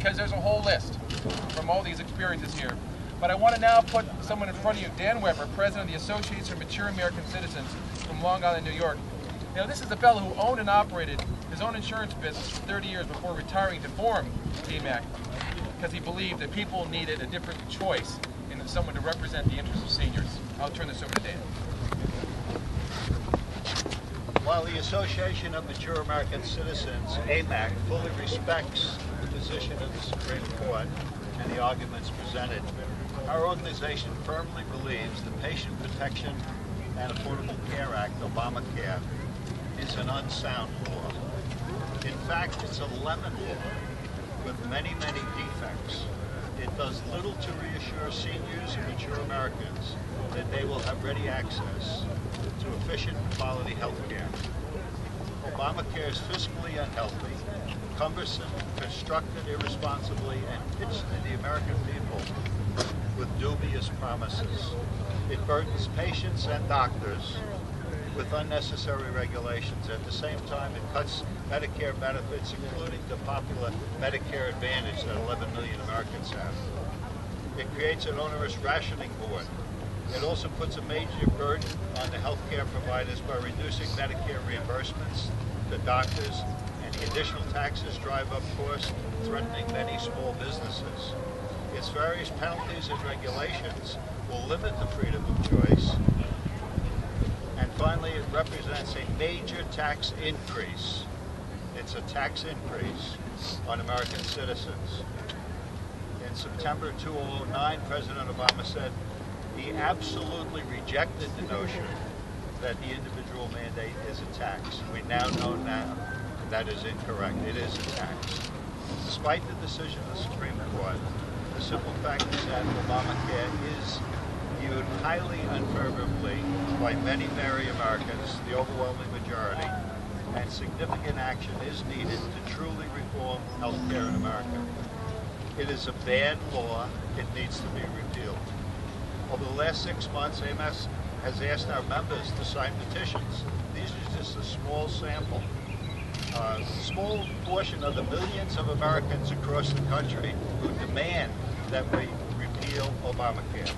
because there's a whole list from all these experiences here. But I want to now put someone in front of you, Dan Weber, president of the Association for Mature American Citizens from Long Island, New York. You know, this is a fellow who owned and operated his own insurance business for 30 years before retiring to form AMAC, because he believed that people needed a different choice in someone to represent the interests of seniors. I'll turn this over to Dan. While the Association of Mature American Citizens, AMAC, fully respects the position of the Supreme Court and the arguments presented, our organization firmly believes the Patient Protection and Affordable Care Act, Obamacare, is an unsound law. In fact, it's a lemon law with many, many defects. It does little to reassure seniors and mature Americans that they will have ready access to efficient and quality health care. Obamacare is fiscally unhealthy, cumbersome, constructed irresponsibly, and pitched to the American people with dubious promises. It burdens patients and doctors with unnecessary regulations. At the same time, it cuts Medicare benefits, including the popular Medicare Advantage that 11 million Americans have. It creates an onerous rationing board. It also puts a major burden on the healthcare providers by reducing Medicare reimbursements to doctors, and the additional taxes drive up costs, threatening many small businesses. Its various penalties and regulations will limit the freedom of choice. And finally, it represents a major tax increase. It's a tax increase on American citizens. In September 2009, President Obama said he absolutely rejected the notion that the individual mandate is a tax. We now know that is incorrect. It is a tax. Despite the decision of the Supreme Court, the simple fact is that Obamacare is viewed highly unfavorably by many Americans, the overwhelming majority, and significant action is needed to truly reform health care in America. It is a bad law. It needs to be repealed. Over the last 6 months, AMAC has asked our members to sign petitions. These are just a small sample. A small portion of the millions of Americans across the country who demand that we repeal Obamacare.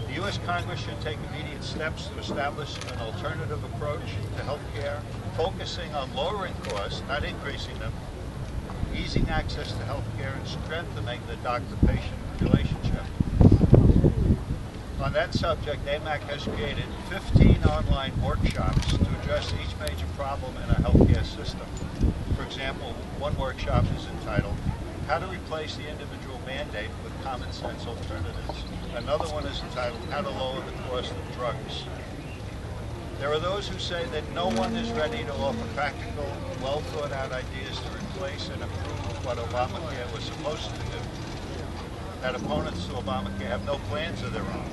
The U.S. Congress should take immediate steps to establish an alternative approach to health care, focusing on lowering costs, not increasing them, easing access to health care, and strengthening the doctor-patient relationship. On that subject, AMAC has created 15 online workshops to address each major problem in our healthcare system. For example, one workshop is entitled, How to Replace the Individual Mandate with Common Sense Alternatives. Another one is entitled, How to Lower the Cost of Drugs. There are those who say that no one is ready to offer practical, well-thought-out ideas to replace and improve what Obamacare was supposed to do. That opponents to Obamacare have no plans of their own.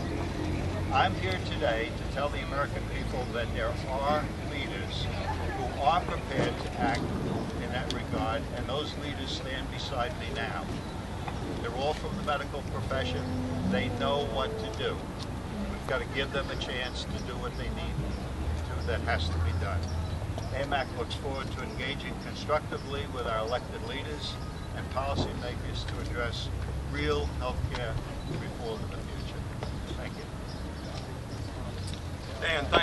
I'm here today to tell the American people that there are leaders who are prepared to act in that regard, and those leaders stand beside me now. They're all from the medical profession. They know what to do. We've got to give them a chance to do what they need to. That has to be done. AMAC looks forward to engaging constructively with our elected leaders and policymakers to address real healthcare reform in the future. Thank you. Dan, thank you.